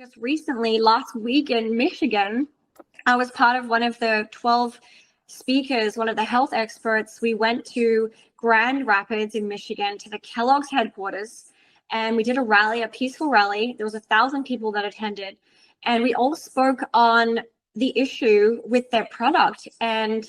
Just recently, last week in Michigan, I was part of one of the 12 speakers, one of the health experts. We went to Grand Rapids in Michigan to the Kellogg's headquarters, and we did a rally, a peaceful rally. There was 1,000 people that attended, and we all spoke on the issue with their product. And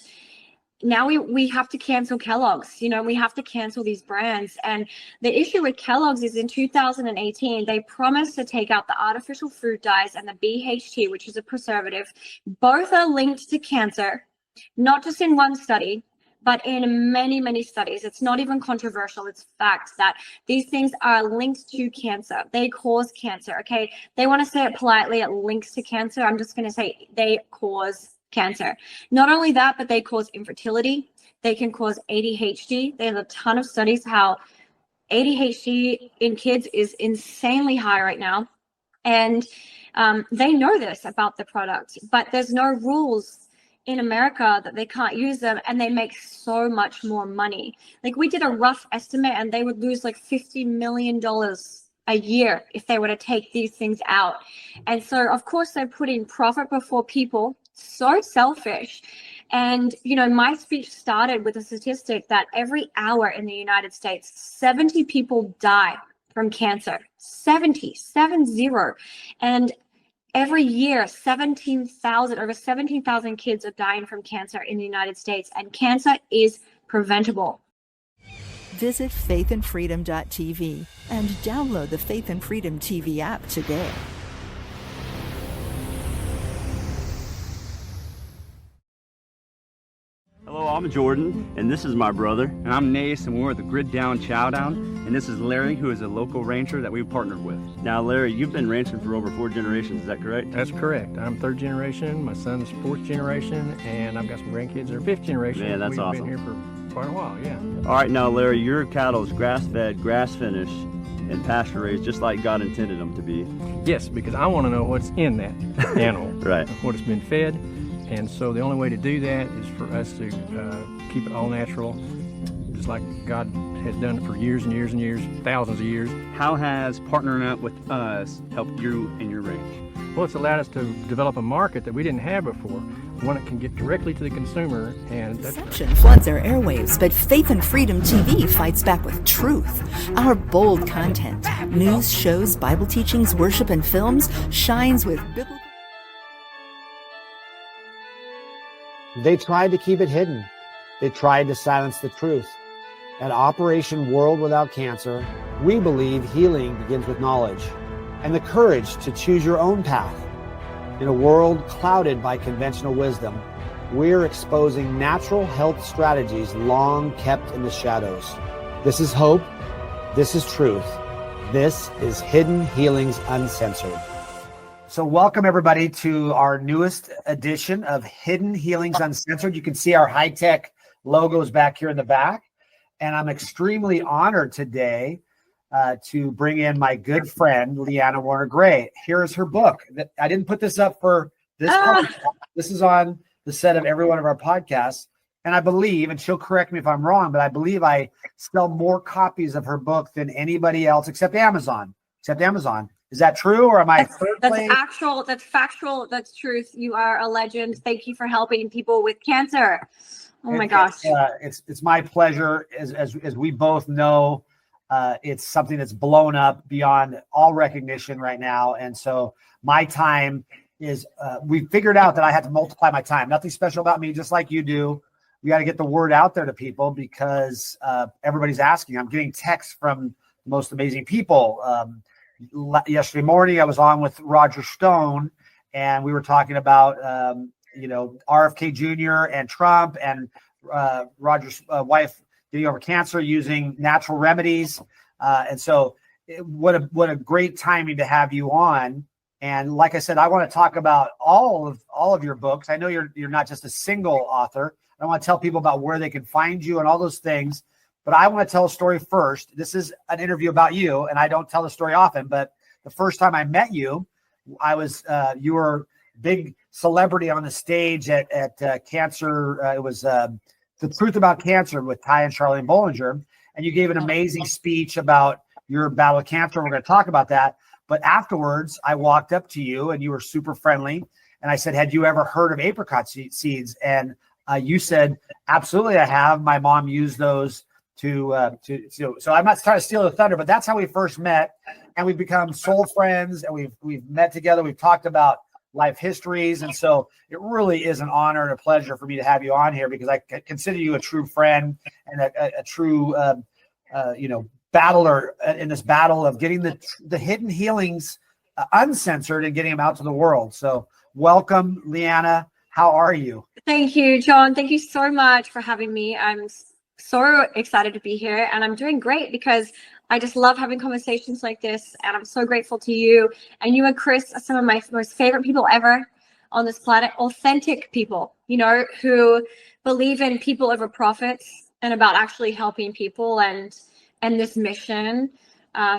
now we have to cancel Kellogg's, we have to cancel these brands. And the issue with Kellogg's is in 2018, they promised to take out the artificial food dyes and the BHT, which is a preservative. Both are linked to cancer, not just in one study, but in many, many studies. It's not even controversial. It's fact that these things are linked to cancer. They cause cancer, okay? They want to say it politely, it links to cancer. I'm just going to say they cause cancer. Not only that, but they cause infertility. They can cause ADHD. There's a ton of studies how ADHD in kids is insanely high right now. And they know this about the product, but there's no rules in America that they can't use them, and they make so much more money. Like, we did a rough estimate and they would lose like $50 million a year if they were to take these things out. And so of course they're putting profit before people. So selfish. And my speech started with a statistic that every hour in the United States 70 people die from cancer. 70. And every year over 17,000 kids are dying from cancer in the United States, and cancer is preventable. Visit faithandfreedom.tv and download the Faith and Freedom TV app today. Hello, I'm Jordan, and this is my brother. And I'm Nace, and we're at the Grid Down Chowdown. And this is Larry, who is a local rancher that we've partnered with. Now, Larry, you've been ranching for over 4 generations, is that correct? That's correct. I'm 3rd generation, my son's 4th generation, and I've got some grandkids that are 5th generation. Man, that's awesome. We've been here for quite a while, yeah. All right, now, Larry, your cattle is grass-fed, grass-finished, and pasture-raised, just like God intended them to be. Yes, because I want to know what's in that animal. Right. What it's been fed. And so the only way to do that is for us to keep it all natural, just like God has done it for years and years and years, thousands of years. How has partnering up with us helped you and your ranch? Well, it's allowed us to develop a market that we didn't have before, one that can get directly to the consumer. And deception floods our airwaves, but Faith and Freedom TV fights back with truth. Our bold content, news, shows, Bible teachings, worship, and films shines with biblical. They tried to keep it hidden. They tried to silence the truth. At Operation World Without Cancer, we believe healing begins with knowledge and the courage to choose your own path. In a world clouded by conventional wisdom, we're exposing natural health strategies long kept in the shadows. This is hope. This is truth. This is Hidden Healings Uncensored. So welcome everybody to our newest edition of Hidden Healings Uncensored. You can see our high-tech logos back here in the back. And I'm extremely honored today to bring in my good friend, Leanna Warner-Gray. Here is her book. I didn't put this up for this podcast. This is on the set of every one of our podcasts. And I believe, and she'll correct me if I'm wrong, but I believe I sell more copies of her book than anybody else except Amazon. Is that true, or am I third place? That's factual, that's truth. You are a legend. Thank you for helping people with cancer. Oh my gosh. It's my pleasure. As we both know, it's something that's blown up beyond all recognition right now. And so my time is, we figured out that I had to multiply my time. Nothing special about me, just like you do. We got to get the word out there to people because everybody's asking. I'm getting texts from the most amazing people. Yesterday morning, I was on with Roger Stone, and we were talking about, RFK Jr. and Trump and Roger's wife getting over cancer using natural remedies. And so what a great timing to have you on. And like I said, I want to talk about all of your books. I know you're not just a single author. I want to tell people about where they can find you and all those things. But I want to tell a story first. This is an interview about you, and I don't tell the story often, but the first time I met you, you were a big celebrity on the stage at Cancer. It was The Truth About Cancer with Ty and Charlene Bollinger, and you gave an amazing speech about your battle with cancer. We're going to talk about that. But afterwards, I walked up to you and you were super friendly. And I said, had you ever heard of apricot seeds? And you said, absolutely, I have. My mom used those so I'm not trying to steal the thunder, but that's how we first met. And we've become soul friends, and we've met together. We've talked about life histories. And so it really is an honor and a pleasure for me to have you on here, because I consider you a true friend and a true, battler in this battle of getting the hidden healings uncensored and getting them out to the world. So welcome, Leanna. How are you? Thank you, John. Thank you so much for having me. I'm so excited to be here, and I'm doing great because I just love having conversations like this, and I'm so grateful to you. And you and Chris are some of my most favorite people ever on this planet. Authentic people, who believe in people over profits and about actually helping people and this mission.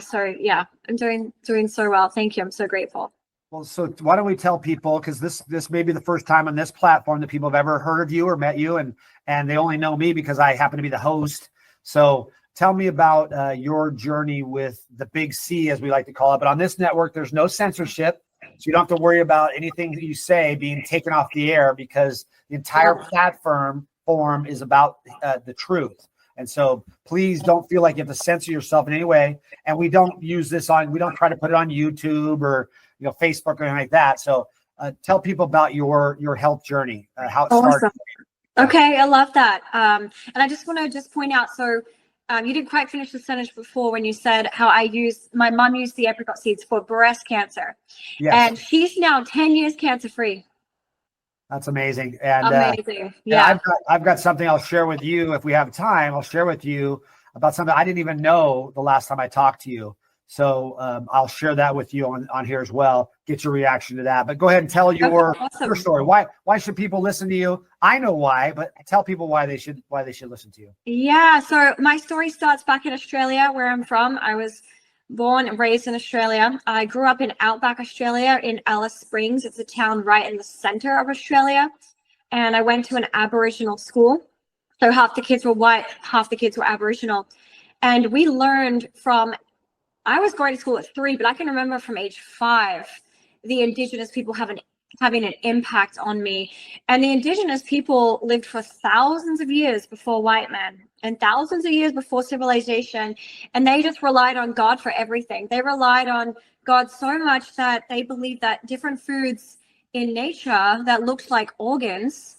So yeah, I'm doing so well. Thank you. I'm so grateful. Well, so why don't we tell people, because this may be the first time on this platform that people have ever heard of you or met you, and they only know me because I happen to be the host. So tell me about your journey with the big C, as we like to call it. But on this network, there's no censorship, so you don't have to worry about anything that you say being taken off the air, because the entire platform is about the truth. And so please don't feel like you have to censor yourself in any way. And we don't try to put it on YouTube or Facebook or anything like that. So tell people about your health journry, how it started. Okay, I love that. And I just want to point out, so you didn't quite finish the sentence before when you said how my mom used the apricot seeds for breast cancer. Yes. And she's now 10 years cancer-free. That's amazing. And amazing. Yeah. And I've got something I'll share with you if we have time. I'll share with you about something I didn't even know the last time I talked to you. So I'll share that with you on here as well. Get your reaction to that. But go ahead and tell your story. Why should people listen to you? I know why, but tell people why they should listen to you. Yeah. So my story starts back in Australia, where I'm from. I was born and raised in Australia. I grew up in outback Australia in Alice Springs. It's a town right in the center of Australia. And I went to an Aboriginal school. So half the kids were white, half the kids were Aboriginal. And we learned I was going to school at 3, but I can remember from age 5, the Indigenous people having an impact on me. And the Indigenous people lived for thousands of years before white men and thousands of years before civilization. And they just relied on God for everything. They relied on God so much that they believed that different foods in nature that looked like organs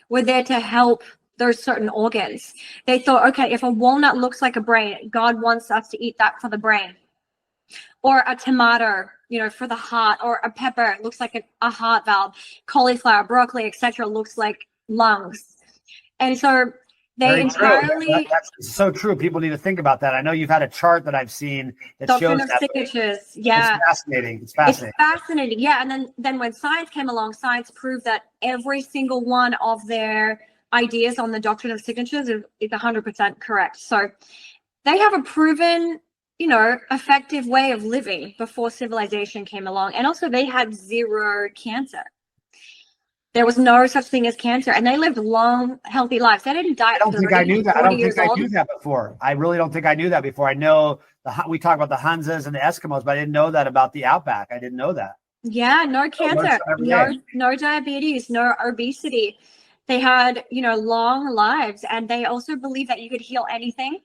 were there to help those certain organs. They thought, okay, if a walnut looks like a brain, God wants us to eat that for the brain. Or a tomato, for the heart, or a pepper looks like a heart valve. Cauliflower, broccoli, etc. looks like lungs. And so they entirely. That's so true. People need to think about that. I know you've had a chart that I've seen that shows that. Signatures. Yeah. It's fascinating. Yeah. And then when science came along, science proved that every single one of their ideas on the doctrine of signatures is 100% correct. So they have a proven effective way of living before civilization came along. And also they had 0 cancer. There was no such thing as cancer, and they lived long, healthy lives. They didn't die. I don't think I knew that. I don't think I knew that before. I really don't think I knew that before. I know we talk about the Hunzas and the Eskimos, but I didn't know that about the Outback. I didn't know that. Yeah, no cancer, no diabetes, no obesity. They had, long lives, and they also believe that you could heal anything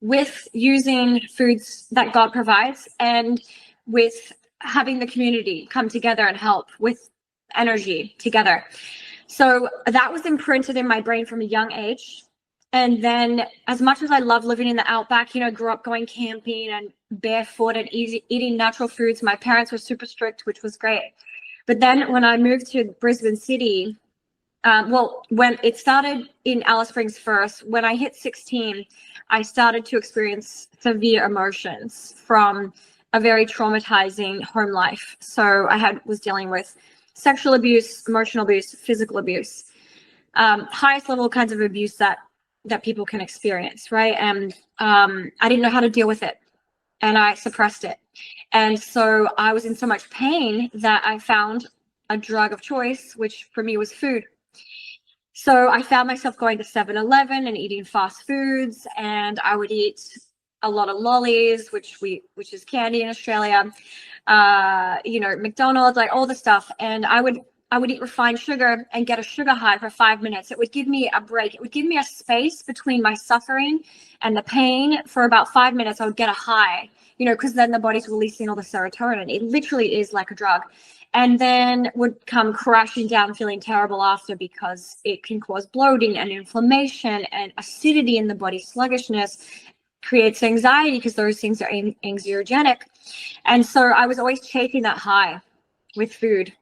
with using foods that God provides, and with having the community come together and help with energy together. So that was imprinted in my brain from a young age. And then, as much as I love living in the outback, grew up going camping and barefoot and eating natural foods. My parents were super strict, which was great. But then when I moved to Brisbane City, when it started in Alice Springs first, when I hit 16, I started to experience severe emotions from a very traumatizing home life. So I was dealing with sexual abuse, emotional abuse, physical abuse, highest level kinds of abuse that people can experience, right? And I didn't know how to deal with it, and I suppressed it. And so I was in so much pain that I found a drug of choice, which for me was food. So I found myself going to 7-Eleven and eating fast foods, and I would eat a lot of lollies, which is candy in Australia. McDonald's, like all the stuff. And I would eat refined sugar and get a sugar high for 5 minutes. It would give me a break. It would give me a space between my suffering and the pain for about 5 minutes. I would get a high, because then the body's releasing all the serotonin. It literally is like a drug. And then would come crashing down feeling terrible after, because it can cause bloating and inflammation and acidity in the body, sluggishness, creates anxiety because those things are anxiogenic. And so I was always chasing that high with food.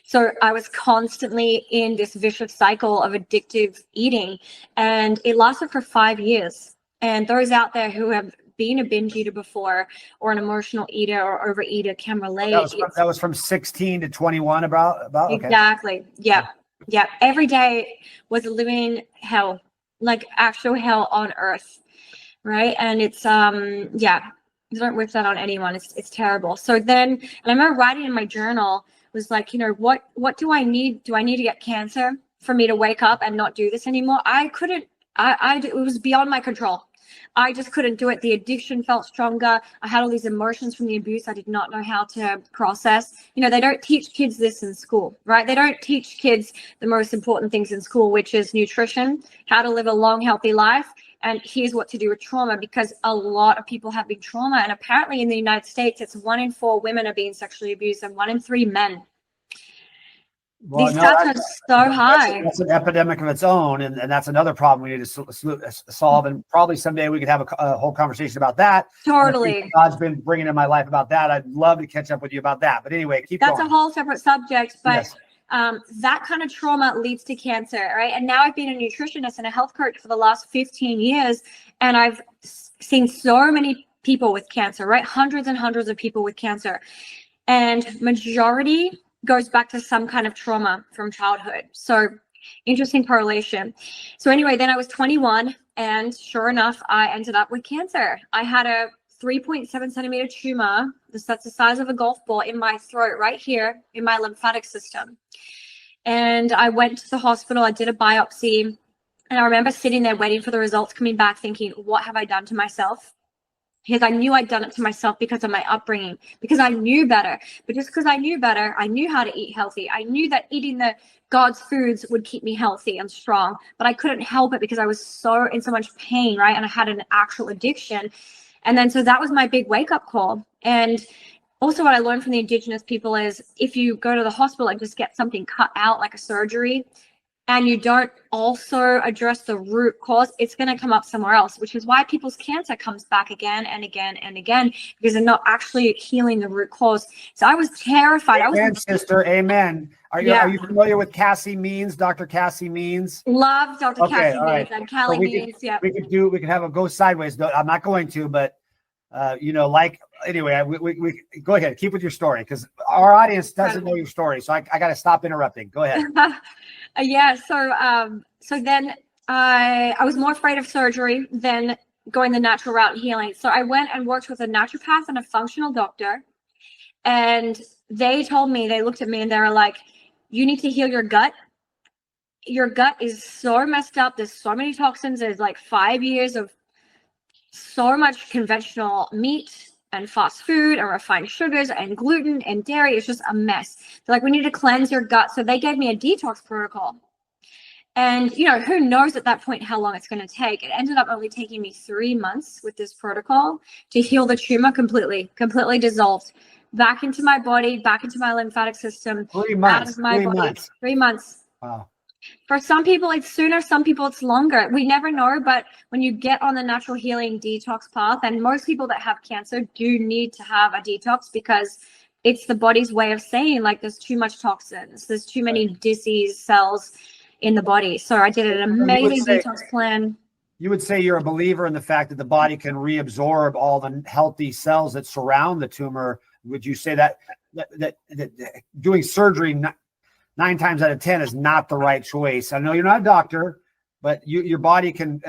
So I was constantly in this vicious cycle of addictive eating, and it lasted for 5 years. And those out there who have been a binge eater before, or an emotional eater or overeater, can relate. That was from 16 to 21 about okay. Exactly. Yeah. Every day was a living hell, like actual hell on earth. Right. And it's don't wish that on anyone. It's terrible. So then, and I remember writing in my journal, was like, what do I need? Do I need to get cancer for me to wake up and not do this anymore? I couldn't. It was beyond my control. I just couldn't do it. The addiction felt stronger. I had all these emotions from the abuse I did not know how to process. They don't teach kids this in school, right? They don't teach kids the most important things in school, which is nutrition, how to live a long, healthy life, and here's what to do with trauma, because a lot of people have big trauma. And apparently in the United States, it's 1 in 4 women are being sexually abused and 1 in 3 men. Well, these stats are so high. That's an epidemic of its own, and that's another problem we need to solve. And probably someday we could have a whole conversation about that. Totally. God's been bringing in my life about that. I'd love to catch up with you about that. But anyway, that's going. A whole separate subject. But yes. That kind of trauma leads to cancer, right? And now I've been a nutritionist and a health coach for the last 15 years, and I've seen so many people with cancer, right? Hundreds and hundreds of people with cancer, and majority goes back to some kind of trauma from childhood. So interesting correlation. So anyway, then I was 21, and sure enough, I ended up with cancer. I had a 3.7 centimeter tumor, that's the size of a golf ball, in my throat right here in my lymphatic system. And I went to the hospital, I did a biopsy, and I remember sitting there waiting for the results coming back, thinking, what have I done to myself? Because I knew I'd done it to myself because of my upbringing, because I knew better. But just because I knew better, I knew how to eat healthy. I knew that eating the God's foods would keep me healthy and strong, but I couldn't help it because I was in so much pain, right? And I had an actual addiction. And then, so that was my big wake up call. And also what I learned from the indigenous people is, if you go to the hospital and just get something cut out, like a surgery, and you don't also address the root cause, it's going to come up somewhere else, which is why people's cancer comes back again and again and again, because they're not actually healing the root cause. So I was terrified. Amen, sister. Amen. Are you familiar with Cassie Means, Dr. Cassie Means? Love Dr. Cassie right. Means and Callie Means. Yeah. We could have a go sideways. I'm not going to, but anyway, we go ahead. Keep with your story, because our audience doesn't know your story. So I got to stop interrupting. Go ahead. So then I was more afraid of surgery than going the natural route and healing. So I went and worked with a naturopath and a functional doctor. And they looked at me and they were like, you need to heal your gut. Your gut is so messed up. There's so many toxins. There's like 5 years of so much conventional meat and fast food and refined sugars and gluten and dairy. It's just a mess. They're like, we need to cleanse your gut. So they gave me a detox protocol. And, who knows at that point how long it's going to take. It ended up only taking me 3 months with this protocol to heal the tumor completely dissolved back into my body, back into my lymphatic system. 3 months. 3 months. Wow. For some people, it's sooner. Some people, it's longer. We never know. But when you get on the natural healing detox path, and most people that have cancer do need to have a detox, because it's the body's way of saying, like, there's too much toxins. There's too many disease cells in the body. So I did an amazing detox plan. You would say you're a believer in the fact that the body can reabsorb all the healthy cells that surround the tumor. Would you say that doing surgery 9 times out of 10 is not the right choice? I know you're not a doctor, but your body can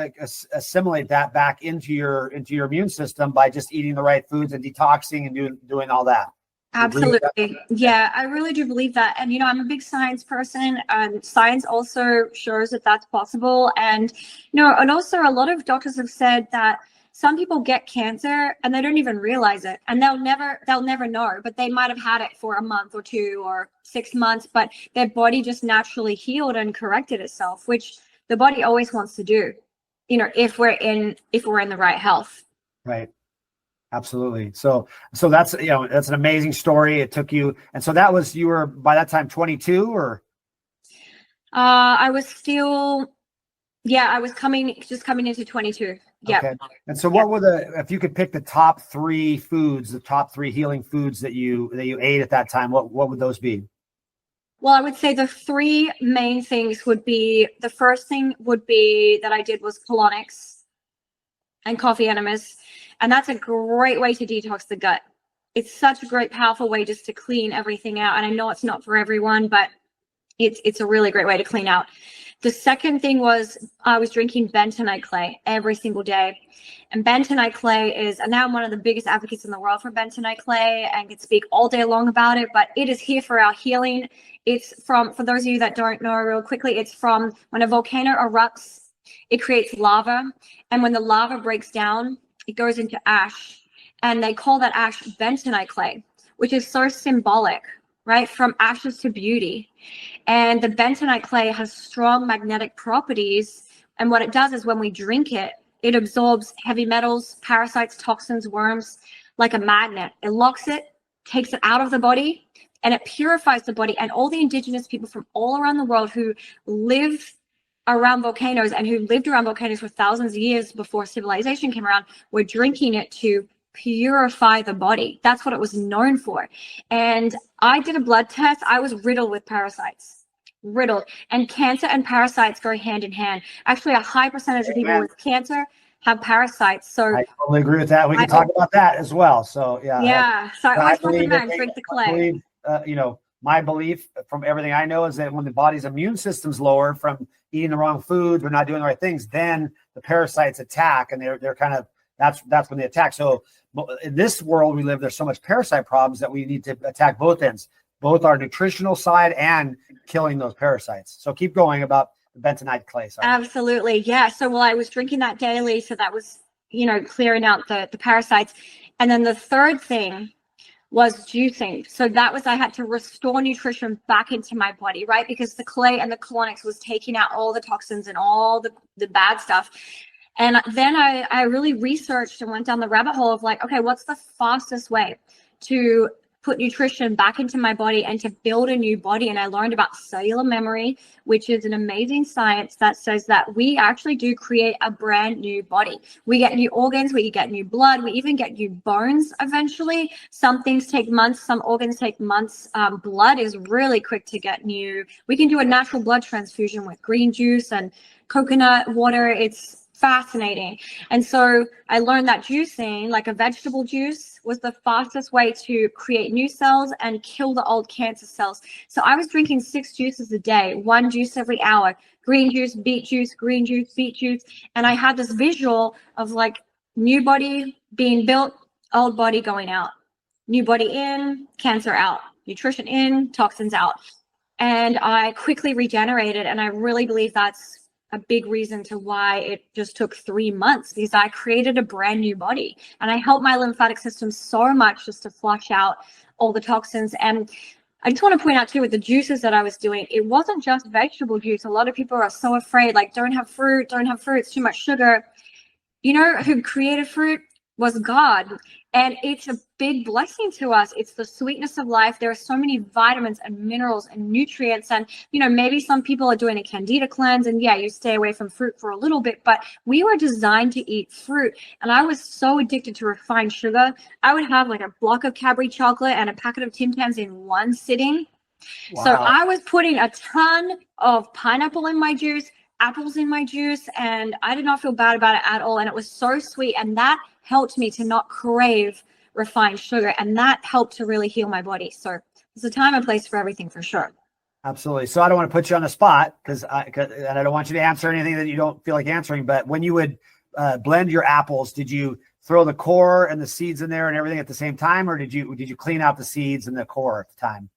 assimilate that back into your immune system by just eating the right foods and detoxing and doing all that. Absolutely. Yeah, I really do believe that. And, I'm a big science person, and science also shows that that's possible. And, and also a lot of doctors have said that some people get cancer and they don't even realize it, and they'll never know, but they might have had it for a month or 2 or 6 months, but their body just naturally healed and corrected itself, which the body always wants to do, if we're in the right health. Right. Absolutely. So that's, that's an amazing story. It took you. And so you were by that time 22 or? I was still, I was coming into 22. Yeah. Okay. And so what were if you could pick the top 3 foods, the top 3 healing foods that you ate at that time, what would those be? Well, I would say the 3 main things would be, the first thing would be that I did was colonics and coffee enemas. And that's a great way to detox the gut. It's such a great, powerful way just to clean everything out. And I know it's not for everyone, but it's a really great way to clean out. The second thing was I was drinking bentonite clay every single day. And bentonite clay and now I'm one of the biggest advocates in the world for bentonite clay and could speak all day long about it, but it is here for our healing. It's for those of you that don't know real quickly, it's from when a volcano erupts, it creates lava. And when the lava breaks down, it goes into ash, and they call that ash bentonite clay, which is so symbolic, right? From ashes to beauty. And the bentonite clay has strong magnetic properties. And what it does is when we drink it, it absorbs heavy metals, parasites, toxins, worms, like a magnet. It locks it, takes it out of the body, and it purifies the body. And all the indigenous people from all around the world who live around volcanoes and who lived around volcanoes for thousands of years before civilization came around were drinking it to purify the body. That's what it was known for. And I did a blood test. I was riddled with parasites. And cancer and parasites go hand in hand. Actually, a high percentage of people with cancer have parasites. So I totally agree with that. We can talk about that as well. So yeah. So I always recommend drink the clay. My belief from everything I know is that when the body's immune system's lower from eating the wrong foods or not doing the right things, then the parasites attack, and they're kind of that's when they attack. So in this world we live, there's so much parasite problems that we need to attack both ends, both our nutritional side and killing those parasites. So keep going about the bentonite clay. Sorry. Absolutely. Yeah. So I was drinking that daily. So that was, clearing out the parasites. And then the third thing was juicing. So that was, I had to restore nutrition back into my body, right? Because the clay and the colonics was taking out all the toxins and all the bad stuff. And then I really researched and went down the rabbit hole of like, okay, what's the fastest way to put nutrition back into my body and to build a new body? And I learned about cellular memory, which is an amazing science that says that we actually do create a brand new body. We get new organs, we get new blood, we even get new bones eventually. Some things take months, some organs take months. Blood is really quick to get new. We can do a natural blood transfusion with green juice and coconut water. It's fascinating. And so I learned that juicing, like a vegetable juice, was the fastest way to create new cells and kill the old cancer cells. So I was drinking 6 juices a day, 1 juice every hour, green juice, beet juice, green juice, beet juice. And I had this visual of like new body being built, old body going out, new body in, cancer out, nutrition in, toxins out. And I quickly regenerated. And I really believe that's a big reason to why it just took 3 months, because I created a brand new body and I helped my lymphatic system so much just to flush out all the toxins. And I just want to point out too, with the juices that I was doing, it wasn't just vegetable juice. A lot of people are so afraid, like, don't have fruit, it's too much sugar. You know who created fruit? Was God. And it's a big blessing to us. It's the sweetness of life. There are so many vitamins and minerals and nutrients. And, maybe some people are doing a candida cleanse, and you stay away from fruit for a little bit, but we were designed to eat fruit. And I was so addicted to refined sugar. I would have like a block of Cadbury chocolate and a packet of Tim Tams in one sitting. Wow. So I was putting a ton of pineapple in my juice, apples in my juice, and I did not feel bad about it at all. And it was so sweet. And that helped me to not crave refined sugar. And that helped to really heal my body. So there's a time and place for everything, for sure. Absolutely. So I don't want to put you on the spot and I don't want you to answer anything that you don't feel like answering, but when you would blend your apples, did you throw the core and the seeds in there and everything at the same time? Or did you clean out the seeds and the core at the time?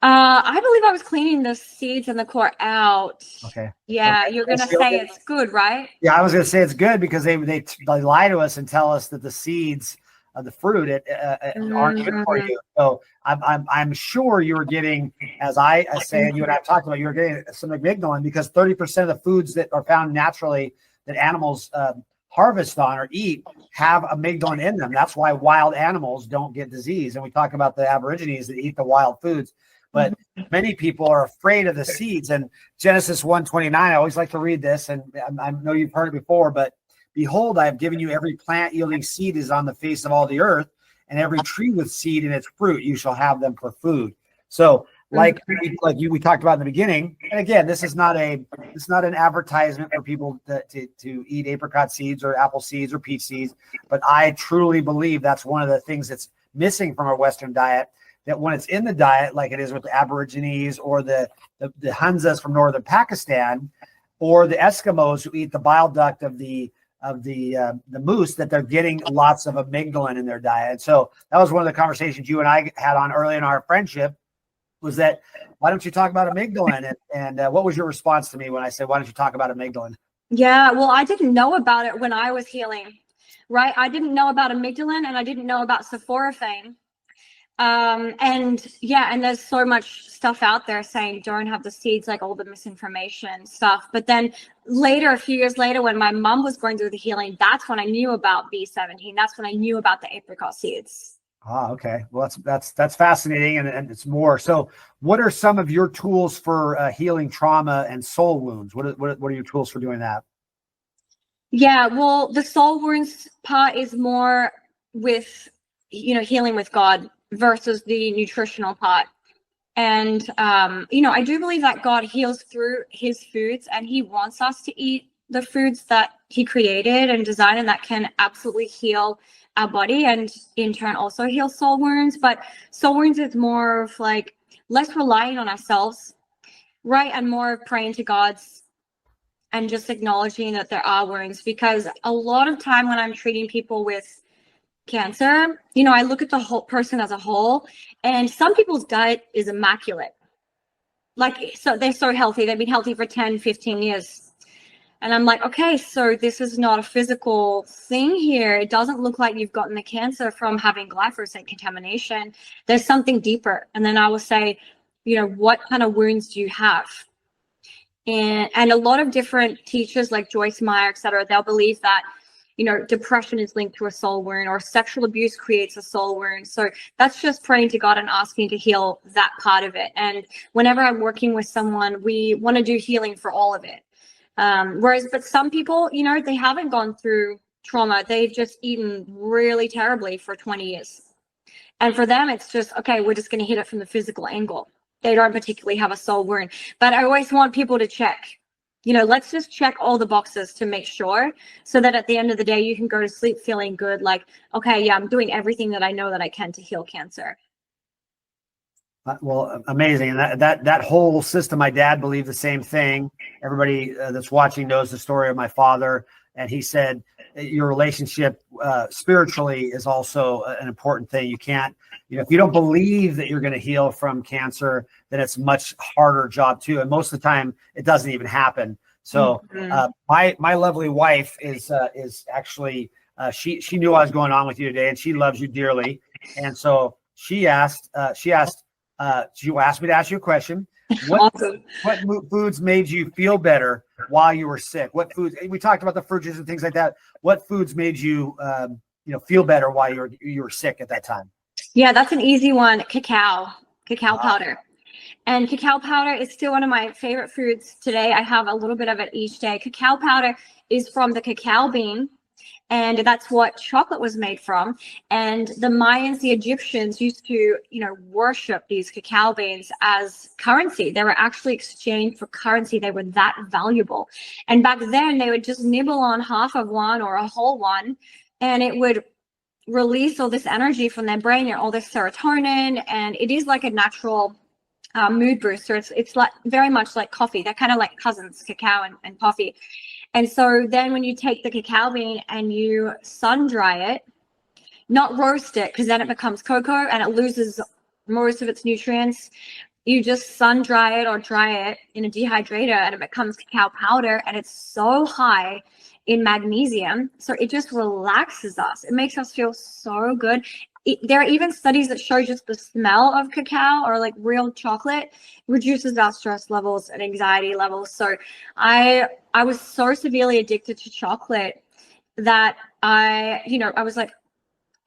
I believe I was cleaning the seeds and the core out. Okay. Yeah, Okay. you're gonna say it's good, right? Yeah, I was going to say it's good because they lie to us and tell us that the seeds of the fruit aren't good for you. So I'm sure you were getting, as I say, and you and I have talked about, you were getting some amygdalin because 30% of the foods that are found naturally that animals harvest on or eat have amygdalin in them. That's why wild animals don't get disease. And we talk about the Aborigines that eat the wild foods, but many people are afraid of the seeds. And Genesis 1:29, I always like to read this, and I know you've heard it before, but behold, I have given you every plant yielding seed is on the face of all the earth, and every tree with seed in its fruit, you shall have them for food. So we talked about in the beginning, and again, this is not an advertisement for people to eat apricot seeds or apple seeds or peach seeds, but I truly believe that's one of the things that's missing from our Western diet, that when it's in the diet, like it is with the Aborigines or the Hunzas from northern Pakistan, or the Eskimos who eat the bile duct of the moose, that they're getting lots of amygdalin in their diet. So that was one of the conversations you and I had on early in our friendship, was that, why don't you talk about amygdalin? And what was your response to me when I said, why don't you talk about amygdalin? Yeah, well, I didn't know about it when I was healing, right? I didn't know about amygdalin and I didn't know about sulforaphane. And there's so much stuff out there saying don't have the seeds, like all the misinformation stuff. But then later, a few years later, when my mom was going through the healing, that's when I knew about B17. That's when I knew about the apricot seeds. Okay. Well, that's fascinating, and it's more. So, what are some of your tools for healing trauma and soul wounds? What are your tools for doing that? Yeah, well, the soul wounds part is more with, healing with God versus the nutritional part. And, I do believe that God heals through his foods, and he wants us to eat the foods that he created and designed, and that can absolutely heal our body and in turn also heal soul wounds. But soul wounds is more of like less relying on ourselves, right? And more of praying to God's and just acknowledging that there are wounds, because a lot of time when I'm treating people with cancer, I look at the whole person as a whole, and some people's diet is immaculate. Like, so they're so healthy. They've been healthy for 10, 15 years. And I'm like, okay, so this is not a physical thing here. It doesn't look like you've gotten the cancer from having glyphosate contamination. There's something deeper. And then I will say, what kind of wounds do you have? And a lot of different teachers like Joyce Meyer, et cetera, they'll believe that, depression is linked to a soul wound, or sexual abuse creates a soul wound. So that's just praying to God and asking to heal that part of it. And whenever I'm working with someone, we want to do healing for all of it. But some people, they haven't gone through trauma. They've just eaten really terribly for 20 years. And for them, it's just, okay, we're just going to hit it from the physical angle. They don't particularly have a soul wound. But I always want people to check, let's just check all the boxes to make sure, so that at the end of the day, you can go to sleep feeling good. Like, okay, yeah, I'm doing everything that I know that I can to heal cancer. Well, amazing. And that whole system, my dad believed the same thing. Everybody that's watching knows the story of my father. And he said, your relationship spiritually is also an important thing. You can't, if you don't believe that you're going to heal from cancer, then it's a much harder job too. And most of the time it doesn't even happen. So my lovely wife is actually, she knew I was going on with you today, and she loves you dearly. And so she asked you asked me to ask you a question. Awesome. What foods made you feel better while you were sick? What foods? We talked about the fruits and things like that. What foods made you, feel better while you were sick at that time? Yeah, that's an easy one. Cacao powder. And cacao powder is still one of my favorite foods today. I have a little bit of it each day. Cacao powder is from the cacao bean, and that's what chocolate was made from. And the Mayans, the Egyptians used to, worship these cacao beans as currency. They were actually exchanged for currency. They were that valuable. And back then they would just nibble on half of one or a whole one, and it would release all this energy from their brain and all this serotonin. And it is like a natural mood booster. It's like very much like coffee. They're kind of like cousins, cacao and coffee. And so then when you take the cacao bean and you sun dry it, not roast it, because then it becomes cocoa and it loses most of its nutrients. You just sun dry it or dry it in a dehydrator and it becomes cacao powder, and it's so high in magnesium. So it just relaxes us. It makes us feel so good. There are even studies that show just the smell of cacao or like real chocolate reduces our stress levels and anxiety levels. So I was so severely addicted to chocolate that I was like,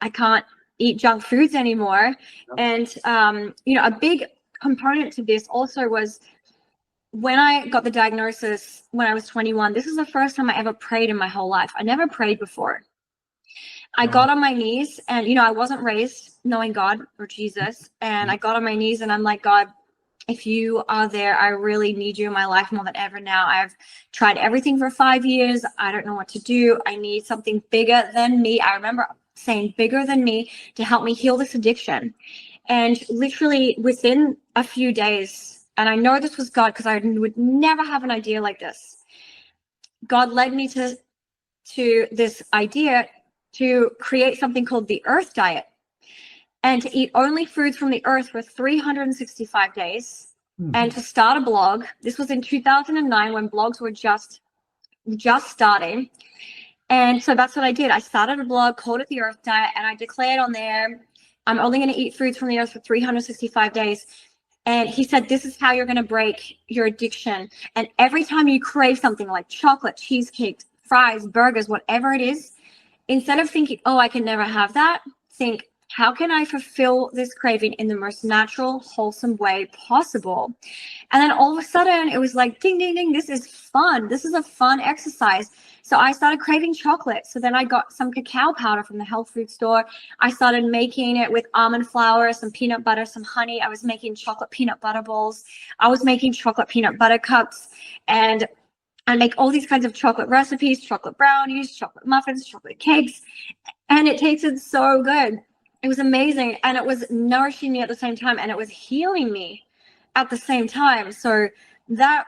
I can't eat junk foods anymore. And a big component to this also was when I got the diagnosis when I was 21. This is the first time I ever prayed in my whole life. I never prayed before. I got on my knees, and I wasn't raised knowing God or Jesus, and I got on my knees and I'm like, God, if you are there, I really need you in my life more than ever now. I've tried everything for 5 years. I don't know what to do. I need something bigger than me. I remember saying bigger than me to help me heal this addiction. And literally within a few days, and I know this was God because I would never have an idea like this. God led me to this idea to create something called the Earth Diet, and to eat only foods from the earth for 365 days, and to start a blog. This was in 2009 when blogs were just starting. And so that's what I did. I started a blog, called it the Earth Diet, and I declared on there, I'm only going to eat foods from the earth for 365 days. And he said, this is how you're going to break your addiction. And every time you crave something like chocolate, cheesecake, fries, burgers, whatever it is, instead of thinking, oh, I can never have that, think, how can I fulfill this craving in the most natural, wholesome way possible? And then all of a sudden it was like, ding, ding, ding, this is fun. This is a fun exercise. So I started craving chocolate. So then I got some cacao powder from the health food store. I started making it with almond flour, some peanut butter, some honey. I was making chocolate peanut butter bowls. I was making chocolate peanut butter cups. And I make all these kinds of chocolate recipes, chocolate brownies, chocolate muffins, chocolate cakes. And it tasted so good. It was amazing. And it was nourishing me at the same time. And it was healing me at the same time. So that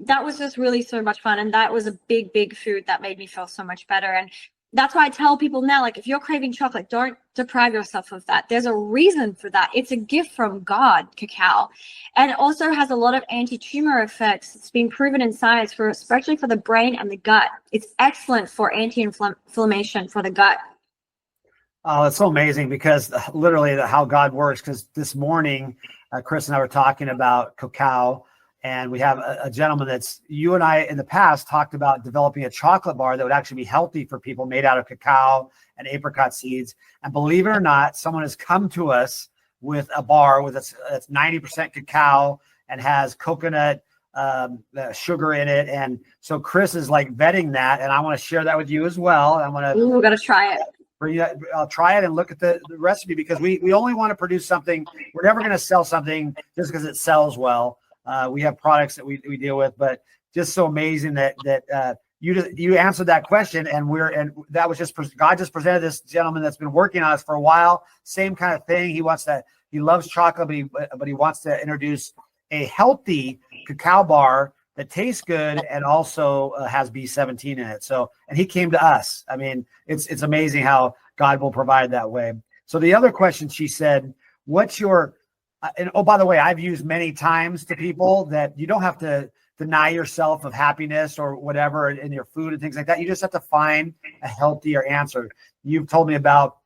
was just really so much fun. And that was a big, big food that made me feel so much better. And that's why I tell people now, like, if you're craving chocolate, don't deprive yourself of that. There's a reason for that. It's a gift from God, cacao. And it also has a lot of anti-tumor effects. It's been proven in science, especially for the brain and the gut. It's excellent for anti-inflammation for the gut. Oh, it's so amazing because literally how God works. Because this morning, Chris and I were talking about cacao, and we have a gentleman you and I in the past talked about developing a chocolate bar that would actually be healthy for people, made out of cacao and apricot seeds. And believe it or not, someone has come to us with a bar that's 90% cacao and has coconut sugar in it. And so Chris is like vetting that, and I want to share that with you as well. We're gonna try it. I'll try it and look at the recipe, because we only want to produce something. We're never going to sell something just because it sells well. We have products that we deal with, but just so amazing that you answered that question, and that was just God just presented this gentleman that's been working on us for a while. Same kind of thing. He loves chocolate, but he wants to introduce a healthy cacao bar that tastes good and also has B17 in it. So, and he came to us. I mean, it's amazing how God will provide that way. So the other question, she said, what's your, and oh, by the way, I've used many times to people that you don't have to deny yourself of happiness or whatever in your food and things like that. You just have to find a healthier answer. You've told me about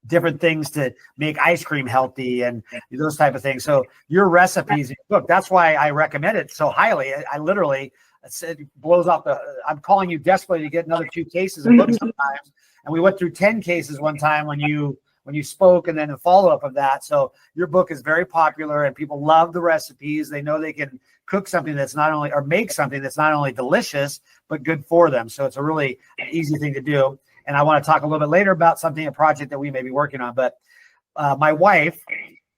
different things to make ice cream healthy and those type of things. So your recipes in your book, that's why I recommend it so highly. I literally said blows off I'm calling you desperately to get another 2 cases of books sometimes. And we went through 10 cases one time when you spoke, and then the follow-up of that. So your book is very popular and people love the recipes. They know they can cook something that's not only, or make something that's not only delicious, but good for them. So it's a really easy thing to do. And I want to talk a little bit later about a project that we may be working on. But my wife,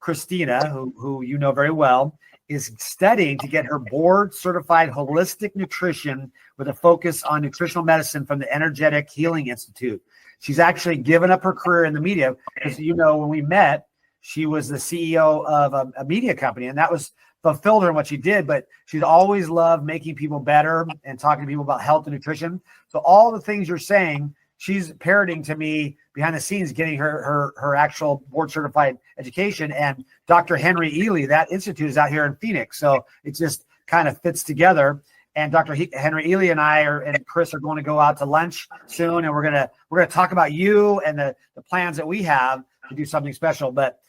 Christina, who you know very well, is studying to get her board-certified holistic nutrition with a focus on nutritional medicine from the Energetic Healing Institute. She's actually given up her career in the media because, when we met, she was the CEO of a media company, and that was fulfilled her in what she did. But she's always loved making people better and talking to people about health and nutrition. So all the things you're saying, she's parroting to me behind the scenes, getting her actual board certified education. And Dr. Henry Ely, that institute is out here in Phoenix. So it just kind of fits together. And Dr. Henry Ely and and Chris are going to go out to lunch soon, and we're gonna talk about you and the plans that we have to do something special. But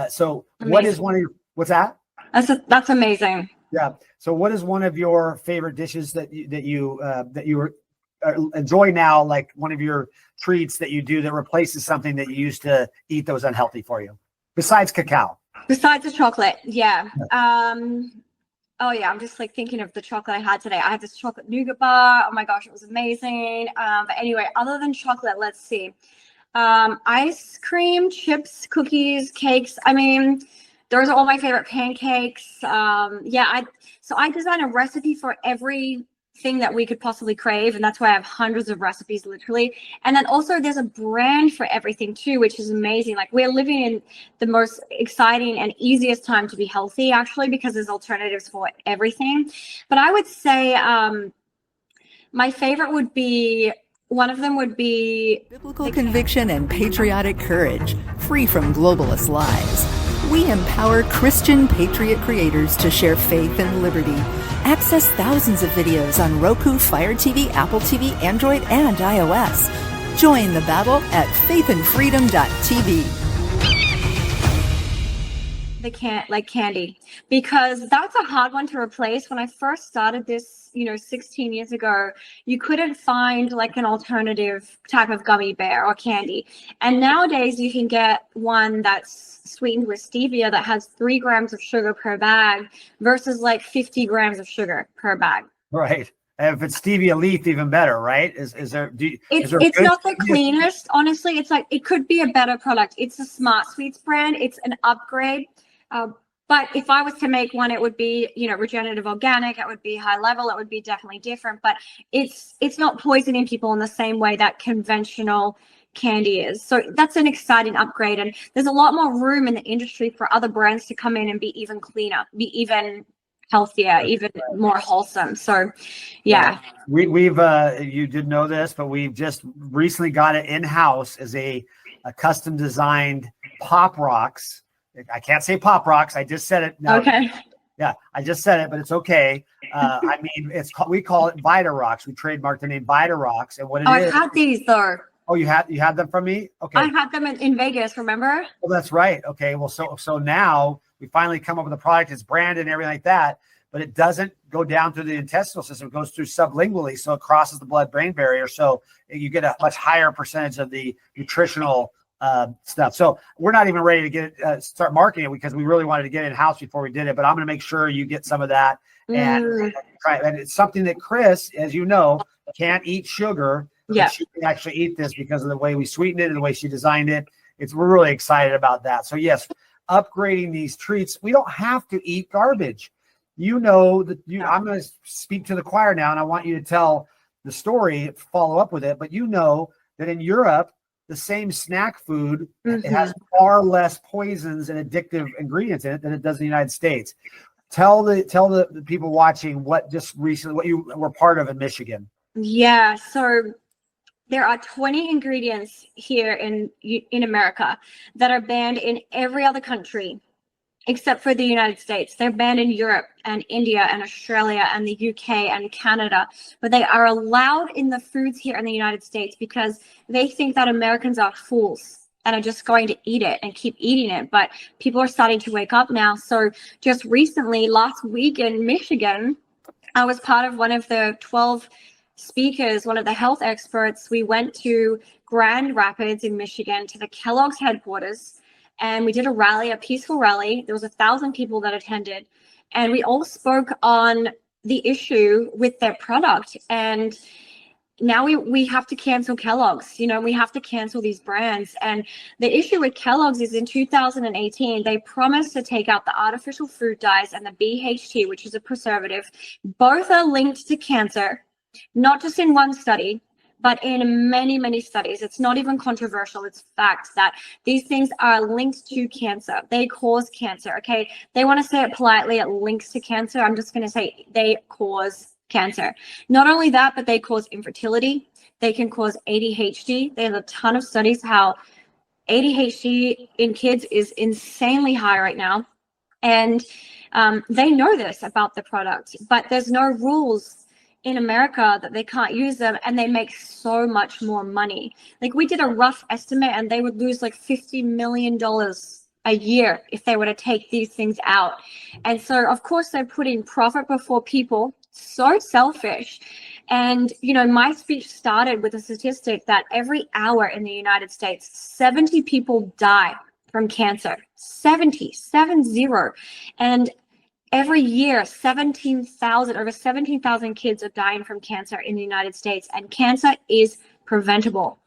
so amazing. What is one of your, what's that? That's amazing. Yeah. So what is one of your favorite dishes that you enjoy now? Like one of your treats that you do that replaces something that you used to eat that was unhealthy for you, besides cacao? Besides the chocolate, yeah. Oh yeah, I'm just like thinking of the chocolate I had today. I had this chocolate nougat bar. Oh my gosh, it was amazing. But anyway, other than chocolate, let's see. Ice cream, chips, cookies, cakes. I mean, those are all my favorite. Pancakes. Yeah, so I designed a recipe for everything that we could possibly crave, and that's why I have hundreds of recipes, literally. And then also there's a brand for everything too, which is amazing. Like, we're living in the most exciting and easiest time to be healthy, actually, because there's alternatives for everything. But I would say my favorite would be, one of them would be Biblical conviction and patriotic courage, free from globalist lies. We empower Christian patriot creators to share faith and liberty. Access thousands of videos on Roku, FireTV, Apple TV, Android, and iOS. Join the battle at faithandfreedom.tv. like candy, because that's a hard one to replace. When I first started this, 16 years ago, you couldn't find like an alternative type of gummy bear or candy. And nowadays you can get one that's sweetened with stevia that has 3 grams of sugar per bag versus like 50 grams of sugar per bag. Right. And if it's stevia leaf, even better, right? Is there? It's not the cleanest, honestly. It's like, it could be a better product. It's a Smart Sweets brand. It's an upgrade. But if I was to make one, it would be, regenerative organic. It would be high level. It would be definitely different. But it's not poisoning people in the same way that conventional candy is. So that's an exciting upgrade. And there's a lot more room in the industry for other brands to come in and be even cleaner, be even healthier, even more wholesome. So yeah. We've you did know this, but we've just recently got it in-house as a custom designed Pop Rocks. I can't say Pop Rocks. I just said it. No, okay. Yeah, I just said it, but it's okay. I mean, we call it Vita Rocks. We trademarked the name Vita Rocks, and what it is. I've had these though. Oh, you had them from me? Okay. I had them in Vegas, remember? Well, that's right. Okay. Well, so now we finally come up with a product. It's branded and everything like that, but it doesn't go down through the intestinal system. It goes through sublingually, so it crosses the blood-brain barrier. So you get a much higher percentage of the nutritional stuff. So we're not even ready to get it, start marketing it, because we really wanted to get it in-house before we did it. But I'm going to make sure you get some of that and try it. And it's something that Chris, as you know, can't eat sugar. Yeah, she can actually eat this because of the way we sweetened it and the way she designed it. We're really excited about that. So yes, upgrading these treats. We don't have to eat garbage. I'm going to speak to the choir now, and I want you to tell the story, follow up with it. But that in Europe, the same snack food, it has far less poisons and addictive ingredients in it than it does in the United States. Tell the people watching what you were part of in Michigan. Yeah, so there are 20 ingredients here in America that are banned in every other country except for the United States. They're banned in Europe and India and Australia and the UK and Canada, but they are allowed in the foods here in the United States because they think that Americans are fools and are just going to eat it and keep eating it. But people are starting to wake up now. So just recently, last week in Michigan, I was part of one of the 12 speakers, one of the health experts. We went to Grand Rapids in Michigan to the Kellogg's headquarters, and we did a peaceful rally. There was 1,000 people that attended, and we all spoke on the issue with their product. And now we have to cancel Kellogg's, we have to cancel these brands. And the issue with Kellogg's is in 2018, they promised to take out the artificial food dyes and the BHT, which is a preservative. Both are linked to cancer, not just in one study, but in many, many studies. It's not even controversial. It's fact that these things are linked to cancer. They cause cancer, okay? They want to say it politely, it links to cancer. I'm just going to say they cause cancer. Not only that, but they cause infertility. They can cause ADHD. There's a ton of studies how ADHD in kids is insanely high right now. And they know this about the product, but there's no rules in America that they can't use them, and they make so much more money. Like, we did a rough estimate and they would lose like $50 million a year if they were to take these things out. And so of course they're putting profit before people. So selfish. And you know, my speech started with a statistic that every hour in the United States 70 people die from cancer. 70. And every year, over 17,000 kids are dying from cancer in the United States, and cancer is preventable.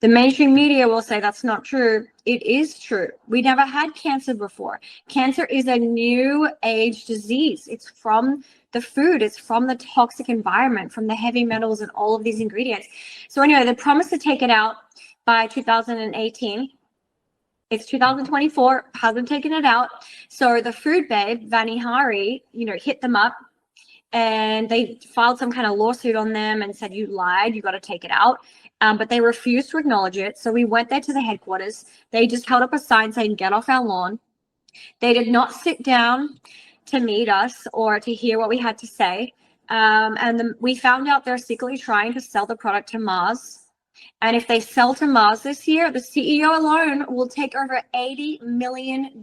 The mainstream media will say that's not true. It is true. We never had cancer before. Cancer is a new age disease. It's from the food. It's from the toxic environment, from the heavy metals and all of these ingredients. So anyway, they promised to take it out by 2018. It's 2024, hasn't taken it out. So the food babe, Vani Hari, you know, hit them up and they filed some kind of lawsuit on them and said, you lied, you got to take it out. But they refused to acknowledge it. So we went there to the headquarters. They just held up a sign saying, get off our lawn. They did not sit down to meet us or to hear what we had to say. We found out they're secretly trying to sell the product to Mars. And if they sell to Mars this year, the CEO alone will take over $80 million.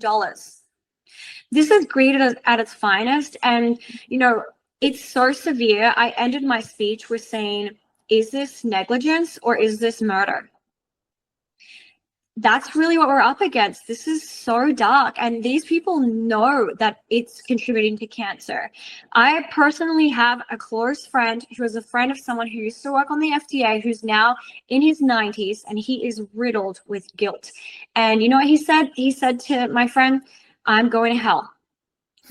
This is greed at its finest. And, you know, it's so severe. I ended my speech with saying, is this negligence or is this murder? That's really what we're up against. This is so dark, and these people know that it's contributing to cancer. I personally have a close friend who is a friend of someone who used to work on the FDA, who's now in his 90s, and he is riddled with guilt. And you know what he said? He said to my friend, I'm going to hell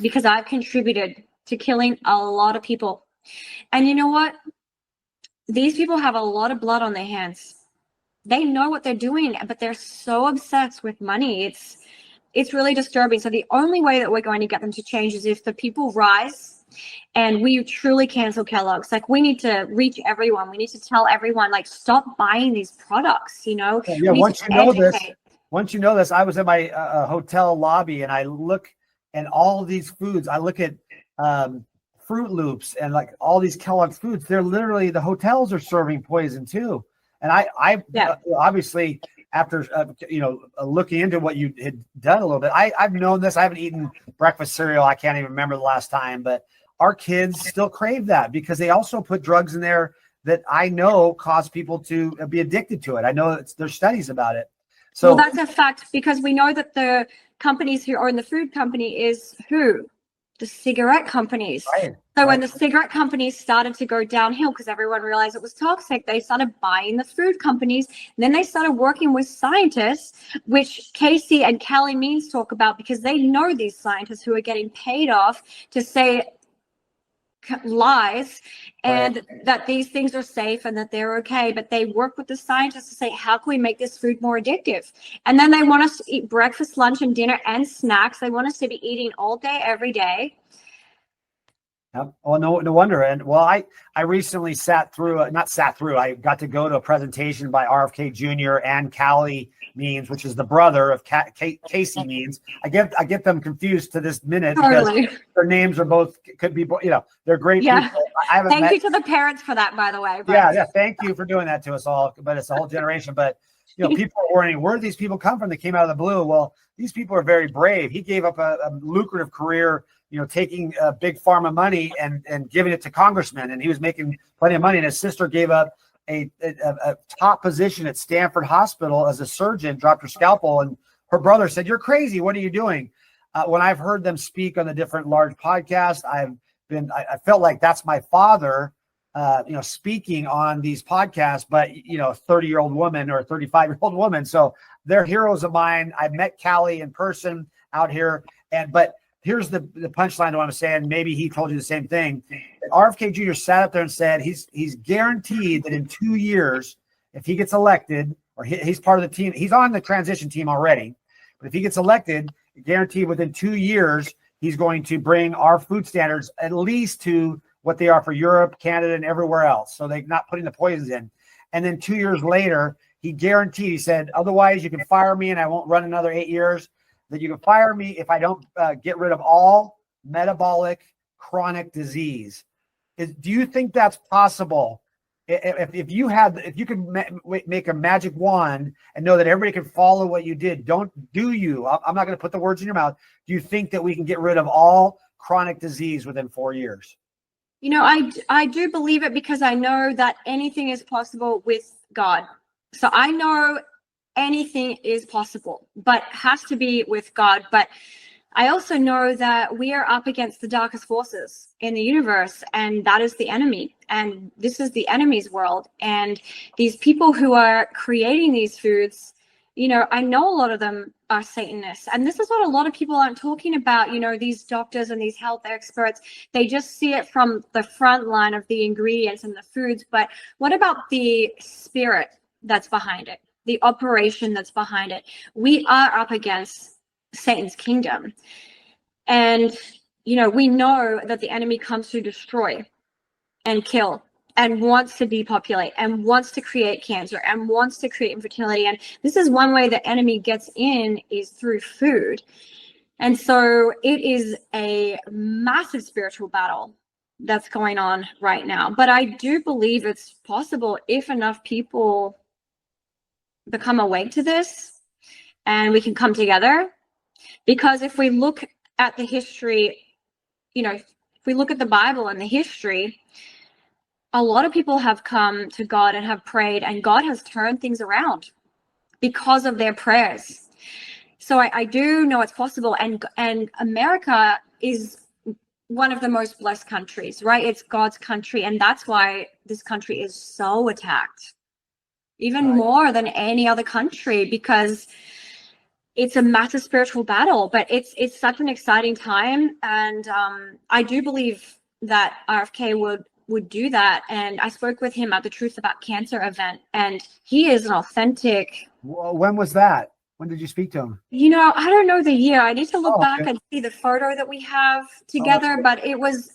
because I've contributed to killing a lot of people. And you know what? These people have a lot of blood on their hands. They know what they're doing, but they're so obsessed with money. It's really disturbing. So the only way that we're going to get them to change is if the people rise and we truly cancel Kellogg's. Like, we need to reach everyone. We need to tell everyone, like, stop buying these products, you know? Yeah, once you know this, I was in my hotel lobby and I look at all these foods. I look at Fruit Loops and like all these Kellogg's foods. They're literally, the hotels are serving poison too. And I obviously, after looking into what you had done a little bit, I've known this. I haven't eaten breakfast cereal. I can't even remember the last time. But our kids still crave that because they also put drugs in there that I know cause people to be addicted to it. I know there's studies about it. So, well, that's a fact, because we know that the companies who own the food company is who? The cigarette companies. Right. So when the cigarette companies started to go downhill because everyone realized it was toxic, they started buying the food companies. And then they started working with scientists, which Casey and Callie Means talk about, because they know these scientists who are getting paid off to say lies and that these things are safe and that they're okay. But they work with the scientists to say, how can we make this food more addictive? And then they want us to eat breakfast, lunch, and dinner and snacks. They want us to be eating all day, every day. Yep. Well, no wonder. And well, I recently I got to go to a presentation by RFK Jr. and Callie Means, which is the brother of Casey Means. I get them confused to this minute because their names are both, could be, they're great people. Thank you to the parents for that, by the way. But. Yeah. Thank you for doing that to us all. But it's a whole generation. But people are wondering, where do these people come from? They came out of the blue. Well, these people are very brave. He gave up a lucrative career, taking big pharma money and giving it to congressmen, and he was making plenty of money. And his sister gave up a top position at Stanford Hospital as a surgeon, dropped her scalpel, and her brother said, "You're crazy. What are you doing?" When I've heard them speak on the different large podcasts, I felt like that's my father, speaking on these podcasts, but 30-year-old woman or 35-year-old woman. So they're heroes of mine. I met Callie in person out here, but here's the punchline to what I'm saying. Maybe he told you the same thing. RFK Jr. sat up there and said he's guaranteed that in 2 years, if he gets elected, or he's part of the team, he's on the transition team already, but if he gets elected, guaranteed within 2 years, he's going to bring our food standards at least to what they are for Europe, Canada, and everywhere else. So they're not putting the poisons in. And then 2 years later, he guaranteed, he said, otherwise you can fire me and I won't run another 8 years, that you can fire me if I don't get rid of all metabolic chronic disease. Do you think that's possible? If you could make a magic wand and know that everybody can follow what you did, I'm not going to put the words in your mouth. Do you think that we can get rid of all chronic disease within 4 years? You know, I do believe it because I know that anything is possible with God. So I know anything is possible, but has to be with God. But I also know that we are up against the darkest forces in the universe, and that is the enemy. And this is the enemy's world. And these people who are creating these foods, you know, I know a lot of them are Satanists. And this is what a lot of people aren't talking about. You know, these doctors and these health experts, they just see it from the front line of the ingredients and the foods. But what about the spirit that's behind it, the operation that's behind it? We are up against Satan's kingdom. And, you know, we know that the enemy comes to destroy and kill and wants to depopulate and wants to create cancer and wants to create infertility. And this is one way the enemy gets in, is through food. And so it is a massive spiritual battle that's going on right now. But I do believe it's possible if enough people become awake to this and we can come together. Because if we look at the history, you know, if we look at the Bible and the history, a lot of people have come to God and have prayed, and God has turned things around because of their prayers. So I do know it's possible. And America is one of the most blessed countries, right? It's God's country. And that's why this country is so attacked, even more than any other country, because it's a massive spiritual battle. But it's such an exciting time. And I do believe that RFK would do that. And I spoke with him at the Truth About Cancer event, and he is an authentic. Well, when was that? When did you speak to him? You know, I don't know the year. I need to look back and see the photo that we have together, but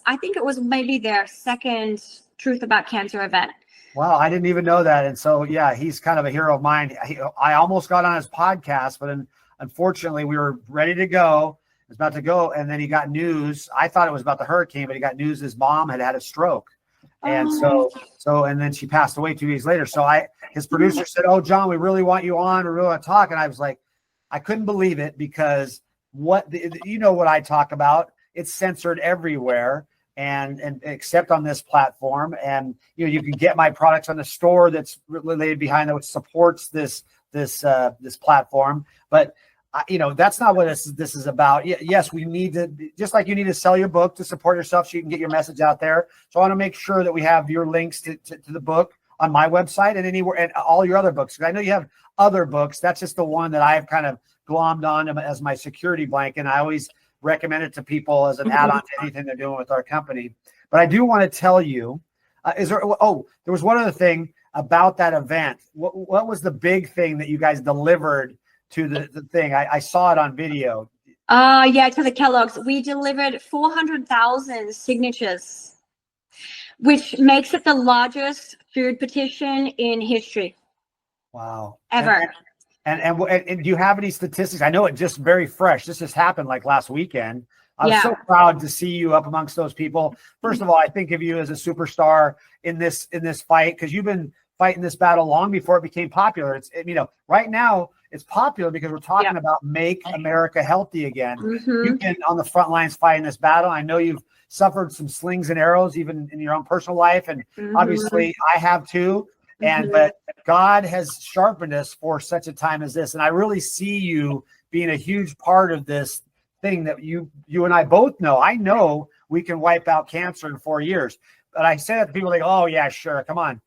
I think it was maybe their second Truth About Cancer event. Wow, I didn't even know that. And so, yeah, he's kind of a hero of mine. I almost got on his podcast, but unfortunately we were ready to go. It was about to go, and then he got news. I thought it was about the hurricane, but he got news his mom had a stroke. And and then she passed away 2 days later. So his producer said, "Oh, John, we really want you on. We really want to talk." And I was like, I couldn't believe it, because you know what I talk about. It's censored everywhere, and except on this platform. And you know, you can get my products on the store that's related behind that, which supports this platform. But you know, that's not what this is about. Yes, we need to, just like you need to sell your book to support yourself so you can get your message out there. So I want to make sure that we have your links to the book on my website and anywhere, and all your other books. I know you have other books. That's just the one that I've kind of glommed on as my security blanket. And I always recommend it to people as an add-on to anything they're doing with our company. But I do want to tell you, there was one other thing about that event. What was the big thing that you guys delivered to the thing? I saw it on video. To the Kellogg's. We delivered 400,000 signatures, which makes it the largest food petition in history. Wow. Ever. And do you have any statistics? I know it just very fresh. This just happened like last weekend. I'm so proud to see you up amongst those people. First of all, I think of you as a superstar in this fight, because you've been fighting this battle long before it became popular. Right now it's popular because we're talking about make America healthy again. Mm-hmm. You've been on the front lines fighting this battle. I know you've suffered some slings and arrows even in your own personal life, and obviously I have too. But God has sharpened us for such a time as this. And I really see you being a huge part of this thing that you and I both know. I know we can wipe out cancer in 4 years. But I say that to people, like, oh yeah, sure, come on.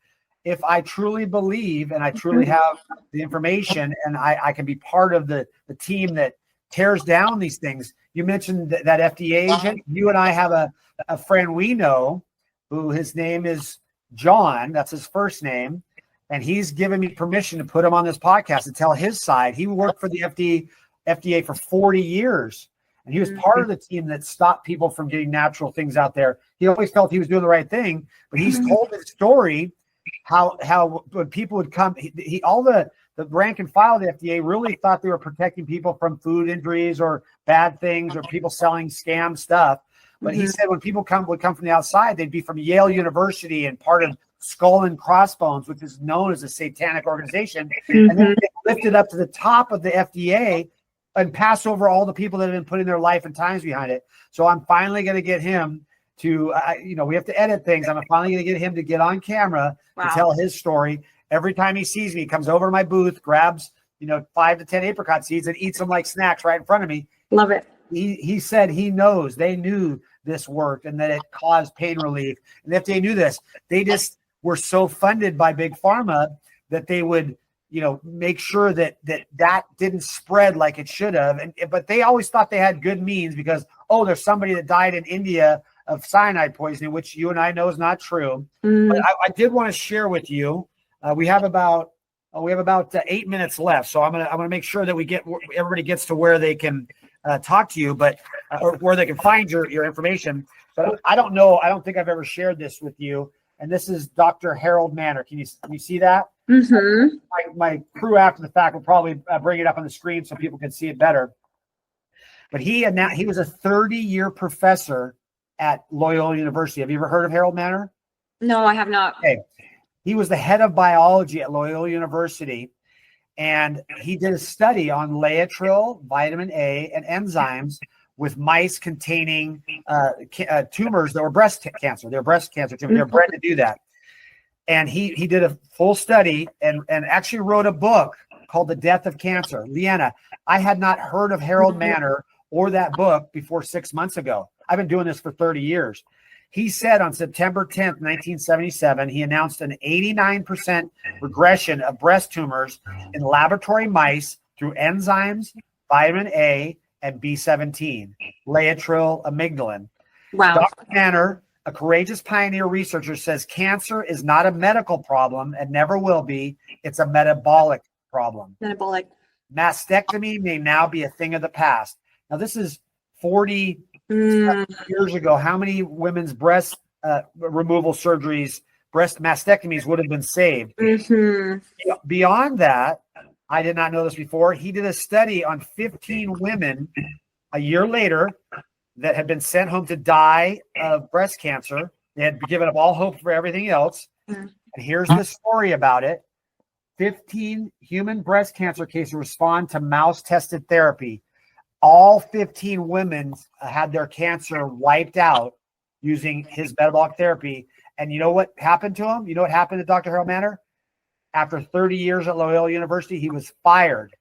If I truly believe and I truly have the information, and I can be part of the team that tears down these things. You mentioned that FDA agent. You and I have a friend we know who, his name is John. That's his first name. And he's given me permission to put him on this podcast to tell his side. He worked for the FDA for 40 years. And he was part of the team that stopped people from getting natural things out there. He always felt he was doing the right thing, but he's told his story how when people would come, all the rank and file of the FDA really thought they were protecting people from food injuries or bad things or people selling scam stuff. But he said when people would come from the outside, they'd be from Yale University and part of Skull and Crossbones, which is known as a satanic organization. And then they lifted up to the top of the FDA and pass over all the people that have been putting their life and times behind it. So I'm finally going to get him to, we have to edit things. I'm finally going to get him to get on camera to tell his story. Every time he sees me, he comes over to my booth, grabs, 5 to 10 apricot seeds and eats them like snacks right in front of me. Love it. He said they knew this worked and that it caused pain relief. And the FDA knew this. They just were so funded by Big Pharma that they would, make sure that didn't spread like it should have. But they always thought they had good means because, there's somebody that died in India of cyanide poisoning, which you and I know is not true. But I did want to share with you. We have about 8 minutes left, so I'm gonna make sure that everybody gets to where they can talk to you, but or where they can find your information. But I don't know. I don't think I've ever shared this with you. And this is Dr. Harold Manner. Can you see that? My crew after the fact will probably bring it up on the screen so people can see it better. But he was a 30-year professor at Loyola University. Have you ever heard of Harold Manner? No, I have not. Okay. He was the head of biology at Loyola University, and he did a study on Laetrile, vitamin A, and enzymes with mice containing tumors that were breast cancer. They're breast cancer tumors. They're bred to do that. And he did a full study and actually wrote a book called The Death of Cancer. Leanna, I had not heard of Harold Manner or that book before 6 months ago. I've been doing this for 30 years. He said on September 10th, 1977, he announced an 89% regression of breast tumors in laboratory mice through enzymes, vitamin A, and B17, Laetrile amygdalin. Wow. Dr. Manner, a courageous pioneer researcher, says cancer is not a medical problem and never will be. It's a metabolic problem. Metabolic. Mastectomy may now be a thing of the past. Now, this is 40 years ago. How many women's breast removal surgeries, breast mastectomies would have been saved? Beyond that, I did not know this before. He did a study on 15 women a year later that had been sent home to die of breast cancer. They had given up all hope for everything else. And here's the story about it. 15 human breast cancer cases respond to mouse-tested therapy. All 15 women had their cancer wiped out using his metabolic therapy. And you know what happened to him? You know what happened to Dr. Harold Manner? After 30 years at Loyola University, he was fired.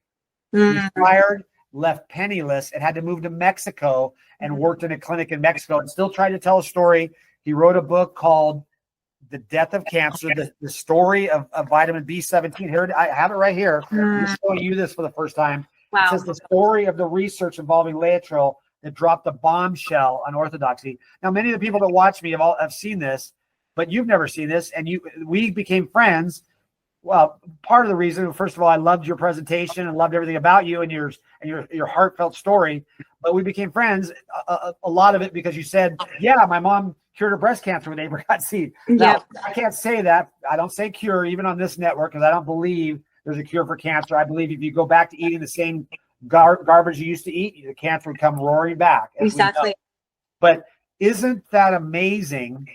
He was fired, left penniless, and had to move to Mexico and worked in a clinic in Mexico and still tried to tell a story. He wrote a book called The Death of Cancer, the story of vitamin B17. Here, I have it right here. I'm showing you this for the first time. Wow. It says the story of the research involving Laetrile that dropped a bombshell on orthodoxy. Now, many of the people that watch me have seen this, but you've never seen this, and we became friends. Well, part of the reason, first of all, I loved your presentation and loved everything about you and your heartfelt story. But we became friends. A lot of it because you said, "Yeah, my mom cured her breast cancer with apricot seed." Now, I can't say that. I don't say cure even on this network because I don't believe there's a cure for cancer. I believe if you go back to eating the same garbage you used to eat, the cancer would come roaring back. Exactly. But isn't that amazing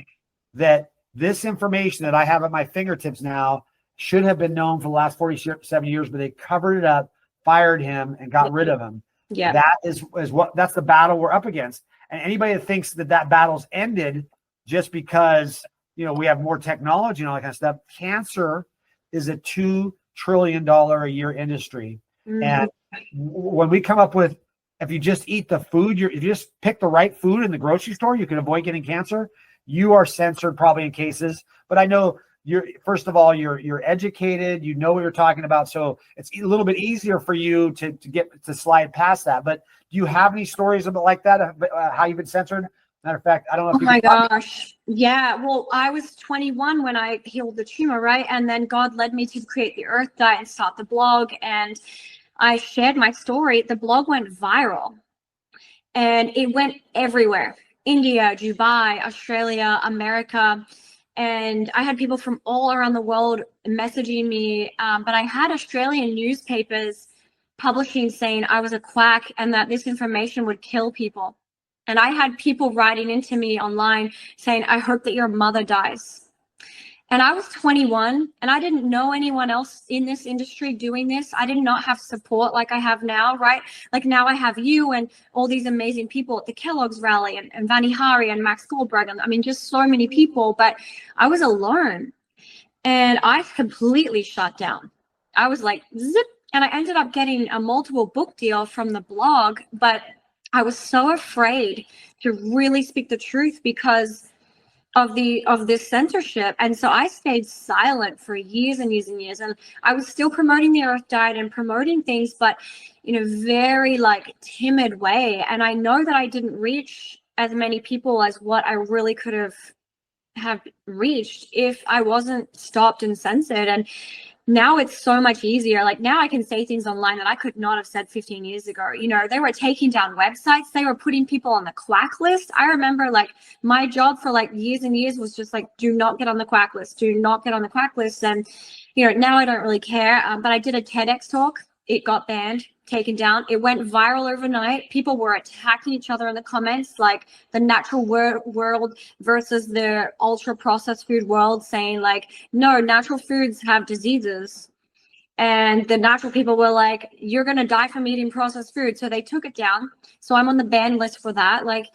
that this information that I have at my fingertips now should have been known for the last 47 years, but they covered it up, fired him, and got rid of him. Yeah. That's the battle we're up against. And anybody that thinks that battle's ended just because, we have more technology and all that kind of stuff, cancer is a $2 trillion a year industry. And when we come up with, if you just eat the food, if you just pick the right food in the grocery store, you can avoid getting cancer. You are censored probably in cases, but I know first of all, you're educated, you know what you're talking about. So it's a little bit easier for you to get to slide past that. But do you have any stories about like that, how you've been censored? Matter of fact, I don't know if oh my gosh. Yeah. Well, I was 21 when I healed the tumor, right? And then God led me to create the Earth Diet and start the blog. And I shared my story. The blog went viral. and it went everywhere. India, Dubai, Australia, America. And I had people from all around the world messaging me. But I had Australian newspapers publishing saying I was a quack and that this information would kill people. And I had people writing into me online saying, I hope that your mother dies. And I was 21 and I didn't know anyone else in this industry doing this. I did not have support like I have now, right? Like now I have you and all these amazing people at the Kellogg's rally and Vani Hari and Max Goldberg. And I mean, just so many people, but I was alone and I completely shut down. I was like, zip. And I ended up getting a multiple book deal from the blog, but I was so afraid to really speak the truth because of this censorship. And so I stayed silent for years and years and years. And I was still promoting the Earth Diet and promoting things, but in a very like timid way. And I know that I didn't reach as many people as what I really could have reached if I wasn't stopped and censored. And now it's so much easier. Like now I can say things online that I could not have said 15 years ago. You know, they were taking down websites. They were putting people on the quack list. I remember like my job for like years and years was just like, do not get on the quack list. Do not get on the quack list. And, you know, now I don't really care. But I did a TEDx talk. It got banned, taken down. It went viral overnight. People were attacking each other in the comments, like the natural world versus the ultra processed food world, saying like, no, natural foods have diseases. And the natural people were like, you're going to die from eating processed food. So they took it down. So I'm on the ban list for that. Like,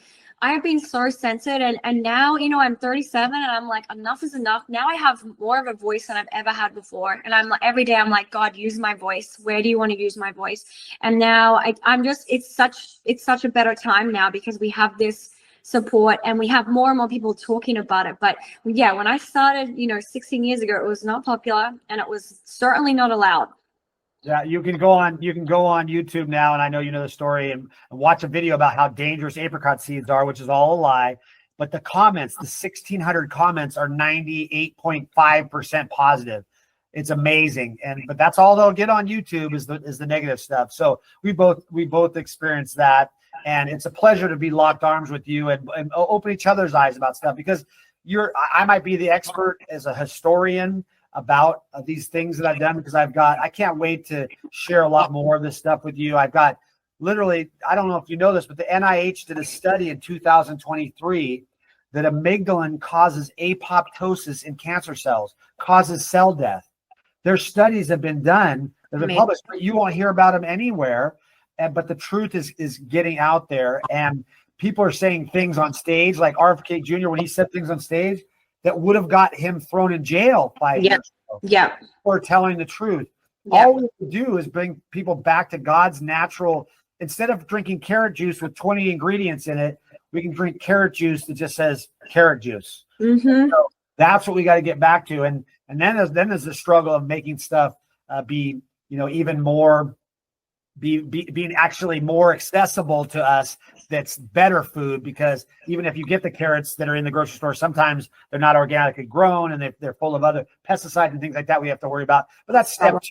I have been so censored, and now, you know, I'm 37 and I'm like, enough is enough. Now I have more of a voice than I've ever had before. And I'm like, every day I'm like, God, use my voice. Where do you want to use my voice? And now I'm just, it's such a better time now because we have this support and we have more and more people talking about it. But yeah, when I started, you know, 16 years ago, it was not popular and it was certainly not allowed. Yeah, you can go on YouTube now, and I know you know the story, and watch a video about how dangerous apricot seeds are, which is all a lie. But the comments, the 1,600 comments, are 98.5% positive. It's amazing, but that's all they'll get on YouTube is the negative stuff. So we both experienced that, and it's a pleasure to be locked arms with you and open each other's eyes about stuff, because I might be the expert as a historian about these things that I've done, because I can't wait to share a lot more of this stuff with you. I've got literally, I don't know if you know this, but the NIH did a study in 2023 that amygdalin causes apoptosis in cancer cells, causes cell death. Their studies have been done, they've been published, but you won't hear about them anywhere. But the truth is getting out there, and people are saying things on stage, like RFK Jr. when he said things on stage that would have got him thrown in jail 5 years ago. Yeah. For telling the truth. Yeah. All we have to do is bring people back to God's natural. Instead of drinking carrot juice with 20 ingredients in it, we can drink carrot juice that just says carrot juice. Mm-hmm. So that's what we got to get back to. And then there's the struggle of making stuff be, you know, even more being actually more accessible to us, that's better food, because even if you get the carrots that are in the grocery store, sometimes they're not organically grown and they're full of other pesticides and things like that we have to worry about. But that's step 2.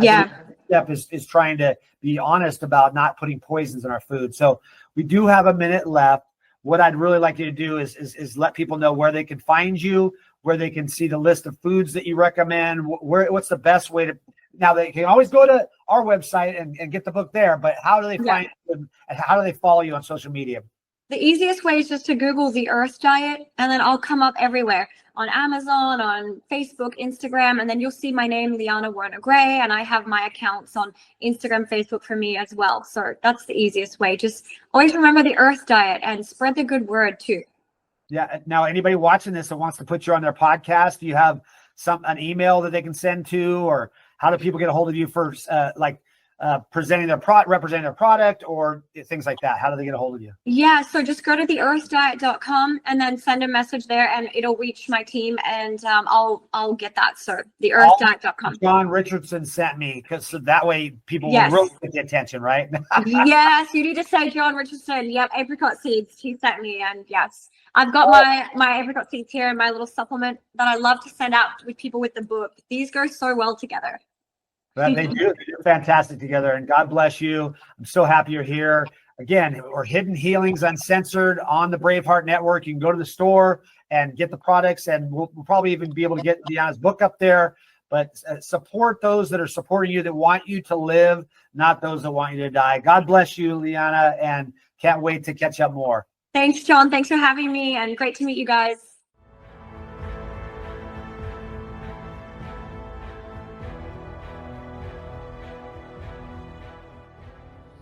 Yeah. Step is trying to be honest about not putting poisons in our food. So we do have a minute left. What I'd really like you to do is let people know where they can find you, where they can see the list of foods that you recommend, what's the best way to. Now, they can always go to our website and get the book there, but how do they find you, and how do they follow you on social media? The easiest way is just to Google the Earth Diet, and then I'll come up everywhere on Amazon, on Facebook, Instagram, and then you'll see my name, Liana Werner Gray, and I have my accounts on Instagram, Facebook for me as well. So that's the easiest way. Just always remember the Earth Diet and spread the good word too. Yeah. Now, anybody watching this that wants to put you on their podcast, do you have an email that they can send to, or how do people get a hold of you for representing their product or things like that? How do they get a hold of you? Yeah, so just go to theearthdiet.com and then send a message there, and it'll reach my team, and I'll get that. So theearthdiet.com. John Richardson sent me, because so that way people will really get the attention, right? Yes, you need to say John Richardson. Yep, apricot seeds. He sent me, and yes. I've got my apricot seeds here and my little supplement that I love to send out with people with the book. These go so well together. They do fantastic together, and God bless you. I'm so happy you're here. again, or Hidden Healings Uncensored on the Braveheart Network. You can go to the store and get the products, and we'll probably even be able to get Liana's book up there. But support those that are supporting you, that want you to live, not those that want you to die. God bless you, Liana, and can't wait to catch up more. Thanks, John. Thanks for having me, and great to meet you guys.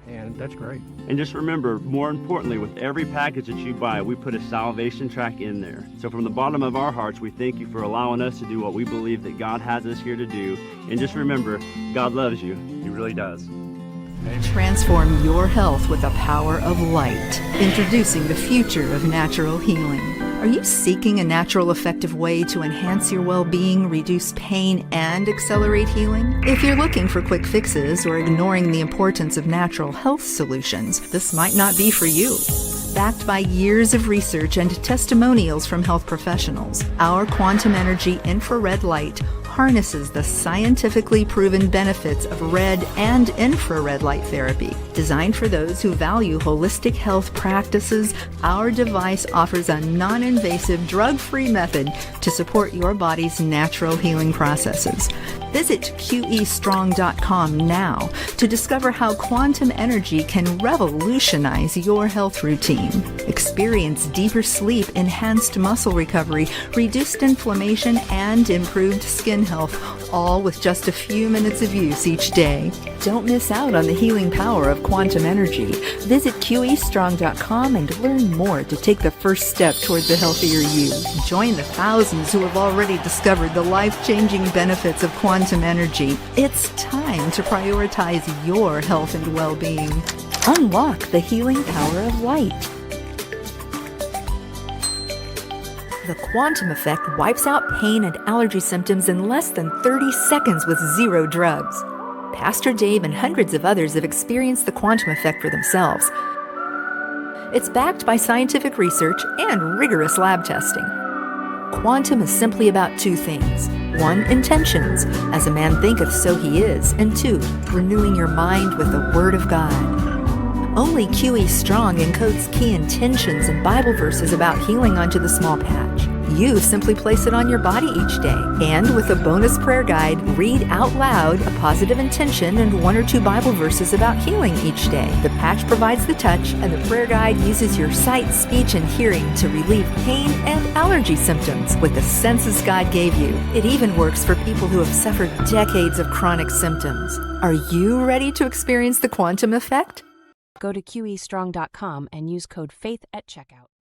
And that's great. And just remember, more importantly, with every package that you buy, we put a salvation track in there. So from the bottom of our hearts, we thank you for allowing us to do what we believe that God has us here to do. And just remember, God loves you. He really does. Transform your health with the power of light. Introducing the future of natural healing. Are you seeking a natural, effective way to enhance your well-being, reduce pain, and accelerate healing? If you're looking for quick fixes or ignoring the importance of natural health solutions, this might not be for you. Backed by years of research and testimonials from health professionals, our quantum energy infrared light harnesses the scientifically proven benefits of red and infrared light therapy. Designed for those who value holistic health practices, our device offers a non-invasive, drug-free method to support your body's natural healing processes. Visit QEstrong.com now to discover how quantum energy can revolutionize your health routine. Experience deeper sleep, enhanced muscle recovery, reduced inflammation, and improved skin health, all with just a few minutes of use each day. Don't miss out on the healing power of quantum energy. Visit QEstrong.com and learn more to take the first step toward the healthier you. Join the thousands who have already discovered the life-changing benefits of quantum energy. It's time to prioritize your health and well-being. Unlock the healing power of light. The quantum effect wipes out pain and allergy symptoms in less than 30 seconds with 0 drugs. Pastor Dave and hundreds of others have experienced the quantum effect for themselves. It's backed by scientific research and rigorous lab testing. Quantum is simply about 2 things. 1, intentions, as a man thinketh so he is, and 2, renewing your mind with the Word of God. Only QE Strong encodes key intentions and Bible verses about healing onto the small patch. You simply place it on your body each day, and with a bonus prayer guide, read out loud a positive intention and 1 or 2 Bible verses about healing each day. The patch provides the touch, and the prayer guide uses your sight, speech, and hearing to relieve pain and allergy symptoms with the senses God gave you. It even works for people who have suffered decades of chronic symptoms. Are you ready to experience the quantum effect? Go to QEstrong.com and use code FAITH at checkout.